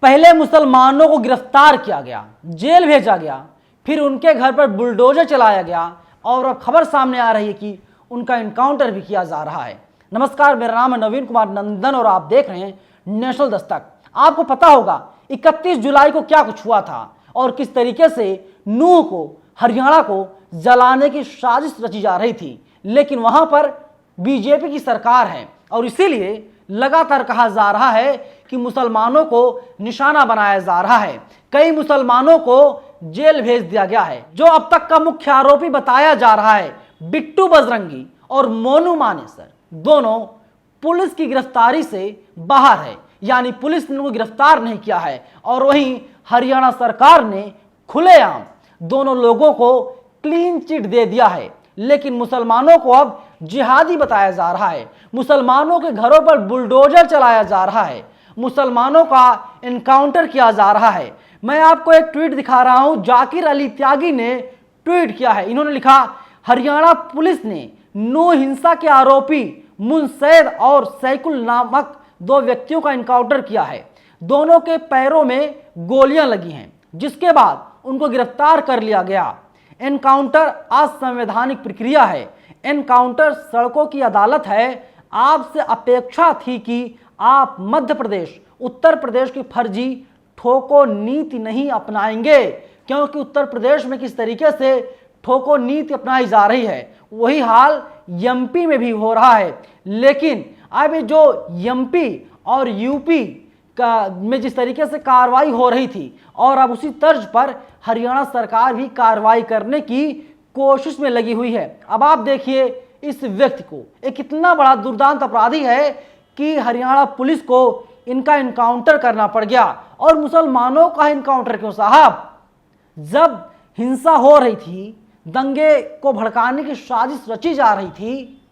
पहले मुसलमानों को गिरफ्तार किया गया, जेल भेजा गया, फिर उनके घर पर बुलडोजर चलाया गया और अब खबर सामने आ रही है कि उनका इनकाउंटर भी किया जा रहा है। नमस्कार, मेरा नाम है नवीन कुमार नंदन और आप देख रहे हैं नेशनल दस्तक। आपको पता होगा 31 जुलाई को क्या कुछ हुआ था और किस तरीके से नूह को, हरियाणा को जलाने की साजिश रची जा रही थी, लेकिन वहां पर बीजेपी की सरकार है और इसीलिए लगातार कहा जा रहा है कि मुसलमानों को निशाना बनाया जा रहा है। कई मुसलमानों को जेल भेज दिया गया है। जो अब तक का मुख्य आरोपी बताया जा रहा है बिट्टू बजरंगी और मोनू मानेसर, दोनों पुलिस की गिरफ्तारी से बाहर है, यानी पुलिस ने उनको गिरफ्तार नहीं किया है और वहीं हरियाणा सरकार ने खुलेआम दोनों लोगों को क्लीन चिट दे दिया है। लेकिन मुसलमानों को अब जिहादी बताया जा रहा है, मुसलमानों के घरों पर बुलडोजर चलाया जा रहा है, मुसलमानों का एनकाउंटर किया जा रहा है। मैं आपको एक ट्वीट दिखा रहा हूं, जाकिर अली त्यागी ने ट्वीट किया है। इन्होंने लिखा, हरियाणा पुलिस ने नूह हिंसा के आरोपी मुनसैद और सैकुल नामक 2 व्यक्तियों का एनकाउंटर किया है। दोनों के पैरों में गोलियां लगी हैं, जिसके बाद उनको गिरफ्तार कर लिया गया। एनकाउंटर असंवैधानिक प्रक्रिया है, एनकाउंटर सड़कों की अदालत है। आपसे अपेक्षा थी कि आप मध्य प्रदेश, उत्तर प्रदेश की फर्जी ठोको नीति नहीं अपनाएंगे, क्योंकि उत्तर प्रदेश में किस तरीके से ठोको नीति अपनाई जा रही है वही हाल एमपी में भी हो रहा है। लेकिन अब जो एमपी और यूपी में जिस तरीके से कार्रवाई हो रही थी और अब उसी तर्ज पर हरियाणा सरकार भी कार्रवाई करने की कोशिश में लगी हुई है। अब आप देखिए, इस व्यक्ति को एक इतना बड़ा दुर्दांत अपराधी है कि हरियाणा पुलिस को इनका इनकाउंटर करना पड़ गया। और मुसलमानों का इनकाउंटर क्यों साहब? जब हिंसा हो रही थी, दंगे को भड़काने की साजिश रची जा रही थी,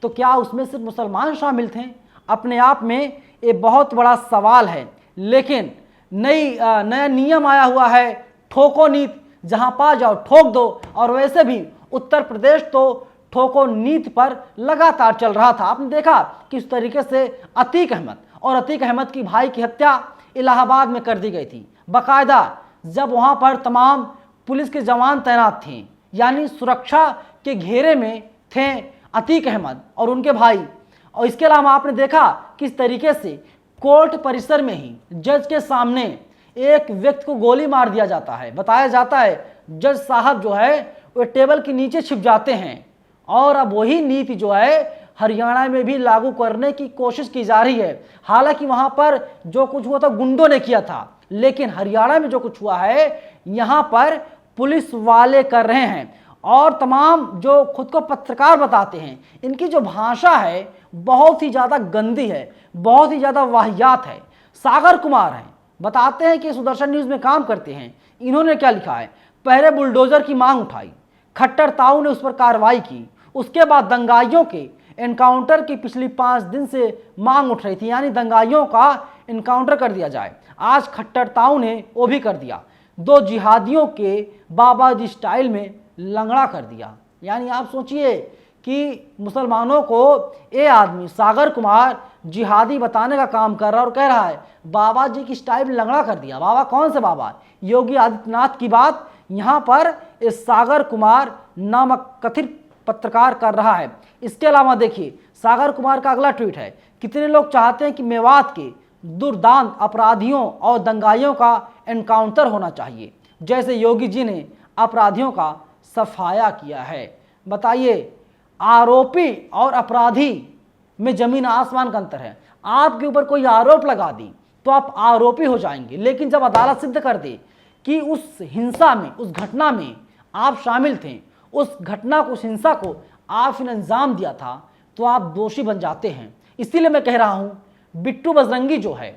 तो क्या उसमें सिर्फ मुसलमान शामिल थे? अपने आप में ये बहुत बड़ा सवाल है। लेकिन नया नियम आया हुआ है, ठोको नीति, जहां पा जाओ ठोक दो। और वैसे भी उत्तर प्रदेश तो ठोको नीति पर लगातार चल रहा था। आपने देखा किस तरीके से अतीक अहमद की भाई की हत्या इलाहाबाद में कर दी गई थी। बाकायदा जब वहां पर तमाम पुलिस के जवान तैनात थे, यानी सुरक्षा के घेरे में थे अतीक अहमद और उनके भाई। और इसके अलावा आपने देखा किस तरीके से कोर्ट परिसर में ही जज के सामने एक व्यक्ति को गोली मार दिया जाता है। बताया जाता है जज साहब जो है वो टेबल के नीचे छिप जाते हैं। और अब वही नीति जो है हरियाणा में भी लागू करने की कोशिश की जा रही है। हालांकि वहां पर जो कुछ हुआ था गुंडों ने किया था, लेकिन हरियाणा में जो कुछ हुआ है यहां पर पुलिस वाले कर रहे हैं। और तमाम जो खुद को पत्रकार बताते हैं, इनकी जो भाषा है बहुत ही ज़्यादा गंदी है, बहुत ही ज़्यादा वाहियात है। सागर कुमार हैं, बताते हैं कि सुदर्शन न्यूज़ में काम करते हैं। इन्होंने क्या लिखा है, पहले बुलडोजर की मांग उठाई, खट्टर ताऊ ने उस पर कार्रवाई की, उसके बाद दंगाइयों के एनकाउंटर की पिछली 5 दिन से मांग उठ रही थी, यानी दंगाइयों का एनकाउंटर कर दिया जाए। आज खट्टर ताऊ ने वो भी कर दिया, 2 जिहादियों के बाबा जी स्टाइल में लंगड़ा कर दिया। यानी आप सोचिए कि मुसलमानों को ये आदमी सागर कुमार जिहादी बताने का काम कर रहा है और कह रहा है बाबा जी की स्टाइल में लंगड़ा कर दिया। बाबा कौन से बाबा? योगी आदित्यनाथ की बात यहाँ पर इस सागर कुमार नामक कथित पत्रकार कर रहा है। इसके अलावा देखिए सागर कुमार का अगला ट्वीट है, कितने लोग चाहते हैं कि मेवात के दुर्दांत अपराधियों और दंगाइयों का एनकाउंटर होना चाहिए, जैसे योगी जी ने अपराधियों का सफाया किया है। बताइए, आरोपी और अपराधी में जमीन आसमान का अंतर है। आपके ऊपर कोई आरोप लगा दी तो आप आरोपी हो जाएंगे, लेकिन जब अदालत सिद्ध कर दे कि उस हिंसा में, उस घटना में आप शामिल थे, उस घटना को, उस हिंसा को आपने अंजाम दिया था, तो आप दोषी बन जाते हैं। इसीलिए मैं कह रहा हूं बिट्टू बजरंगी जो है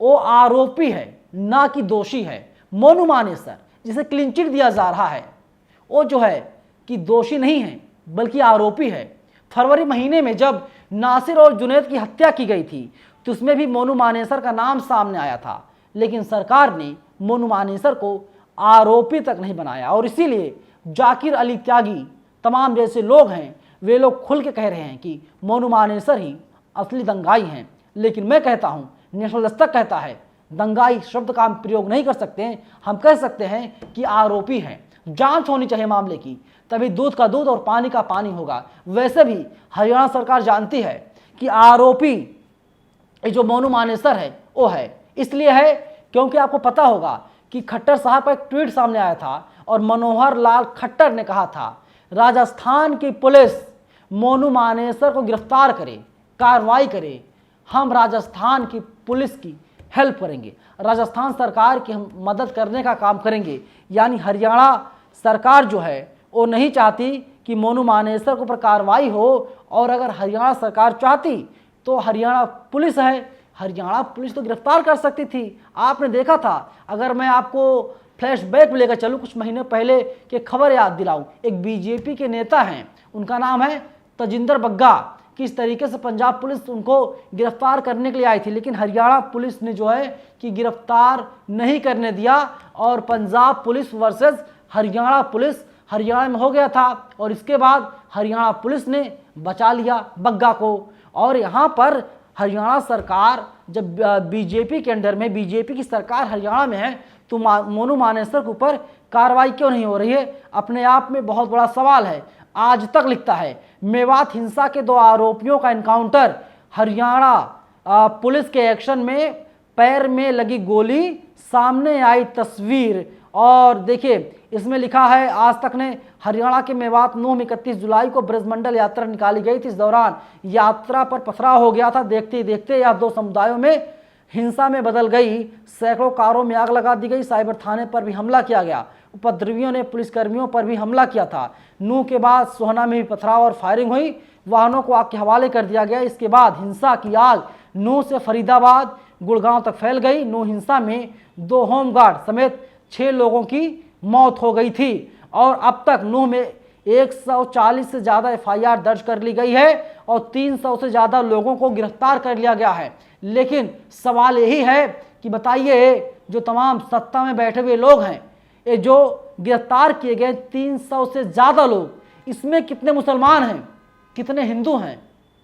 वो आरोपी है, ना कि दोषी है। मोनू मानेसर जिसे क्लीन चिट दिया जा रहा है वो जो है कि दोषी नहीं है बल्कि आरोपी है। फरवरी महीने में जब नासिर और जुनैद की हत्या की गई थी तो उसमें भी मोनू मानेसर का नाम सामने आया था, लेकिन सरकार ने मोनू मानेसर को आरोपी तक नहीं बनाया। और इसीलिए जाकिर अली त्यागी तमाम जैसे लोग हैं वे लोग खुल के कह रहे हैं कि मोनू मानेसर ही असली दंगाई हैं। लेकिन मैं कहता हूं, नेशनल दस्तक कहता है दंगाई शब्द का हम प्रयोग नहीं कर सकते हैं, हम कह सकते हैं कि आरोपी हैं। जांच होनी चाहिए मामले की, तभी दूध का दूध और पानी का पानी होगा। वैसे भी हरियाणा सरकार जानती है कि आरोपी ये जो मोनू मानेसर है वो है, इसलिए है क्योंकि आपको पता होगा कि खट्टर साहब का एक ट्वीट सामने आया था और मनोहर लाल खट्टर ने कहा था राजस्थान की पुलिस मोनू मानेसर को गिरफ्तार करे, कार्रवाई करे, हम राजस्थान की पुलिस की हेल्प करेंगे, राजस्थान सरकार की हम मदद करने का काम करेंगे। यानी हरियाणा सरकार जो है वो नहीं चाहती कि मोनू मानेसर के ऊपर कार्रवाई हो, और अगर हरियाणा सरकार चाहती तो हरियाणा पुलिस है, हरियाणा पुलिस तो गिरफ्तार कर सकती थी। आपने देखा था, अगर मैं आपको फ्लैशबैक में लेकर चलूँ कुछ महीने पहले की खबर याद दिलाऊं, एक बीजेपी के नेता हैं, उनका नाम है तजिंदर बग्गा, किस तरीके से पंजाब पुलिस उनको गिरफ्तार करने के लिए आई थी, लेकिन हरियाणा पुलिस ने जो है कि गिरफ्तार नहीं करने दिया, और Punjab police versus Haryana police Haryana में हो गया था, और इसके बाद हरियाणा पुलिस ने बचा लिया बग्गा को। और यहाँ पर हरियाणा सरकार जब बीजेपी के अंडर में, बीजेपी की सरकार हरियाणा में है, तो मोनू मानेसर के ऊपर कार्रवाई क्यों नहीं हो रही है, अपने आप में बहुत बड़ा सवाल है। आज तक लिखता है मेवात हिंसा के 2 आरोपियों का एनकाउंटर, हरियाणा पुलिस के एक्शन में पैर में लगी गोली, सामने आई तस्वीर। और देखिए इसमें लिखा है आज तक ने हरियाणा के मेवात नूह में 31 जुलाई को ब्रजमंडल यात्रा निकाली गई थी। इस दौरान यात्रा पर पथराव हो गया था। देखते ही देखते यह 2 समुदायों में हिंसा में बदल गई। सैकड़ों कारों में आग लगा दी गई, साइबर थाने पर भी हमला किया गया, उपद्रवियों ने पुलिसकर्मियों पर भी हमला किया था। नूह के बाद सोहना में भी पथराव और फायरिंग हुई, वाहनों को आग के हवाले कर दिया गया। इसके बाद हिंसा की आग नूह से फरीदाबाद गुड़गांव तक फैल गई। नूह हिंसा में 2 होमगार्ड समेत 6 लोगों की मौत हो गई थी, और अब तक नूह में 140 से ज़्यादा एफआईआर दर्ज कर ली गई है और 300 से ज़्यादा लोगों को गिरफ्तार कर लिया गया है। लेकिन सवाल यही है कि बताइए जो तमाम सत्ता में बैठे हुए लोग हैं, ये जो गिरफ्तार किए गए 300 से ज़्यादा लोग, इसमें कितने मुसलमान हैं, कितने हिंदू हैं,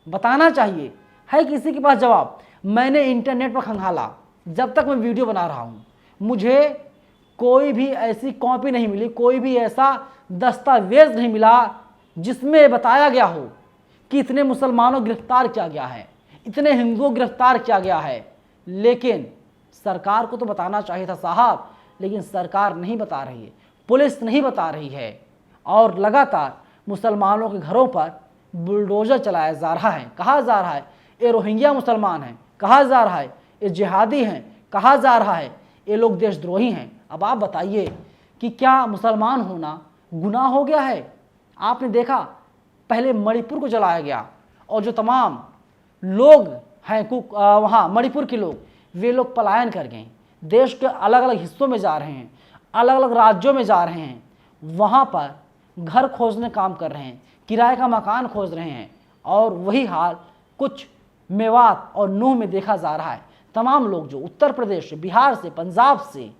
बताना चाहिए। है किसी के पास जवाब? मैंने इंटरनेट पर खंगाला, जब तक मैं वीडियो बना रहा हूँ मुझे कोई भी ऐसी कॉपी नहीं मिली, कोई भी ऐसा दस्तावेज नहीं मिला जिसमें बताया गया हो कि इतने मुसलमानों गिरफ्तार किया गया है, इतने हिंदुओं गिरफ्तार किया गया है। लेकिन सरकार को तो बताना चाहिए था साहब, लेकिन सरकार नहीं बता रही है, पुलिस नहीं बता रही है, और लगातार मुसलमानों के घरों पर बुलडोजर चलाया जा रहा है। कहा जा रहा है ये रोहिंग्या मुसलमान हैं, कहा जा रहा है ये जिहादी हैं, कहा जा रहा है ये लोग देशद्रोही हैं। अब आप बताइए कि क्या मुसलमान होना गुनाह हो गया है? आपने देखा पहले मणिपुर को जलाया गया, और जो तमाम लोग हैं वहाँ मणिपुर के लोग, वे लोग पलायन कर गए, देश के अलग अलग हिस्सों में जा रहे हैं, अलग अलग राज्यों में जा रहे हैं, वहाँ पर घर खोजने काम कर रहे हैं, किराए का मकान खोज रहे हैं। और वही हाल कुछ मेवात और नूह में देखा जा रहा है। तमाम लोग जो उत्तर प्रदेश से, बिहार से, पंजाब से,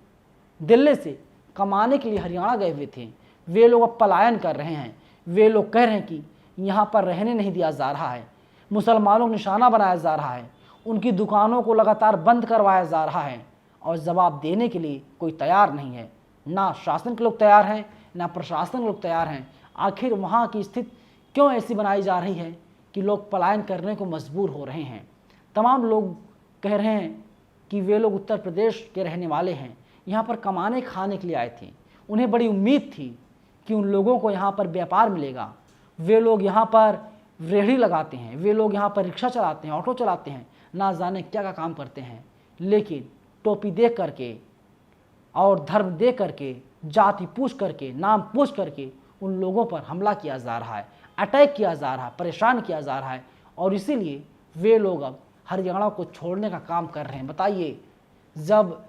दिल्ली से कमाने के लिए हरियाणा गए हुए थे, वे लोग अब पलायन कर रहे हैं। वे लोग कह रहे हैं कि यहाँ पर रहने नहीं दिया जा रहा है, मुसलमानों को निशाना बनाया जा रहा है, उनकी दुकानों को लगातार बंद करवाया जा रहा है, और जवाब देने के लिए कोई तैयार नहीं है। ना शासन के लोग तैयार हैं, ना प्रशासन के लोग तैयार हैं। आखिर वहाँ की स्थिति क्यों ऐसी बनाई जा रही है कि लोग पलायन करने को मजबूर हो रहे हैं? तमाम लोग कह रहे हैं कि वे लोग उत्तर प्रदेश के रहने वाले हैं, यहाँ पर कमाने खाने के लिए आए थे, उन्हें बड़ी उम्मीद थी कि उन लोगों को यहाँ पर व्यापार मिलेगा। वे लोग यहाँ पर रेहड़ी लगाते हैं, वे लोग यहाँ पर रिक्शा चलाते हैं, ऑटो चलाते हैं, ना जाने क्या काम करते हैं, लेकिन टोपी देख करके और धर्म देख करके, जाति पूछ करके, नाम पूछ करके उन लोगों पर हमला किया जा रहा है, अटैक किया जा रहा है, परेशान किया जा रहा है। और इसीलिए वे लोग अब हरियाणा को छोड़ने का काम कर रहे हैं। बताइए, जब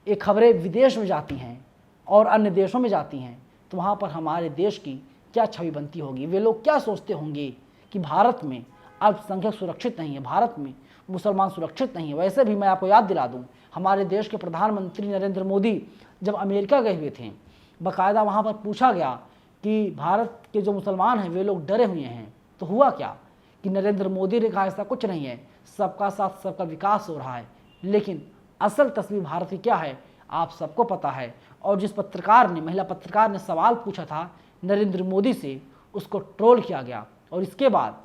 ये खबरें विदेश में जाती हैं और अन्य देशों में जाती हैं तो वहाँ पर हमारे देश की क्या छवि बनती होगी? वे लोग क्या सोचते होंगे कि भारत में अल्पसंख्यक सुरक्षित नहीं है, भारत में मुसलमान सुरक्षित नहीं है। वैसे भी मैं आपको याद दिला दूं, हमारे देश के प्रधानमंत्री नरेंद्र मोदी जब अमेरिका गए हुए थे, बाकायदा वहाँ पर पूछा गया कि भारत के जो मुसलमान हैं वे लोग डरे हुए हैं। तो हुआ क्या कि नरेंद्र मोदी ने कहा ऐसा कुछ नहीं है, सबका साथ सबका विकास हो रहा है। लेकिन असल तस्वीर भारत की क्या है आप सबको पता है। और जिस पत्रकार ने, महिला पत्रकार ने सवाल पूछा था नरेंद्र मोदी से, उसको ट्रोल किया गया। और इसके बाद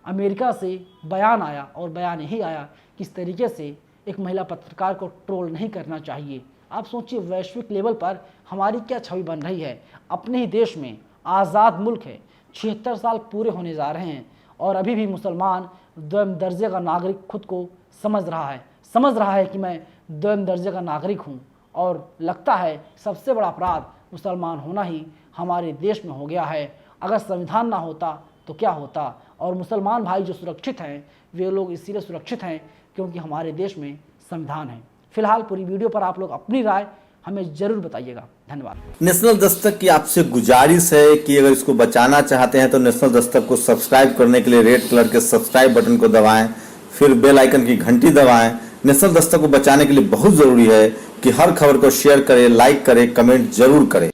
अमेरिका से बयान आया, और बयान यही आया कि इस तरीके से एक महिला पत्रकार को ट्रोल नहीं करना चाहिए। आप सोचिए वैश्विक लेवल पर हमारी क्या छवि बन रही है। अपने ही देश में आज़ाद मुल्क है, 76 साल पूरे होने जा रहे हैं, और अभी भी मुसलमान द्वैम दर्जे का नागरिक खुद को समझ रहा है कि मैं द्वैम दर्जे का नागरिक हूँ। और लगता है सबसे बड़ा अपराध मुसलमान होना ही हमारे देश में हो गया है। अगर संविधान ना होता तो क्या होता। और मुसलमान भाई जो सुरक्षित हैं, वे लोग इसीलिए सुरक्षित हैं क्योंकि हमारे देश में संविधान है। फिलहाल पूरी वीडियो पर आप लोग अपनी राय हमें जरूर बताइएगा। धन्यवाद। नेशनल दस्तक की आपसे गुजारिश है कि अगर इसको बचाना चाहते हैं तो नेशनल दस्तक को सब्सक्राइब करने के लिए रेड कलर के सब्सक्राइब बटन को दबाएं, फिर बेल आइकन की घंटी दबाएं। नेशनल दस्तक को बचाने के लिए बहुत जरूरी है कि हर खबर को शेयर करें, लाइक करें, कमेंट जरूर करें।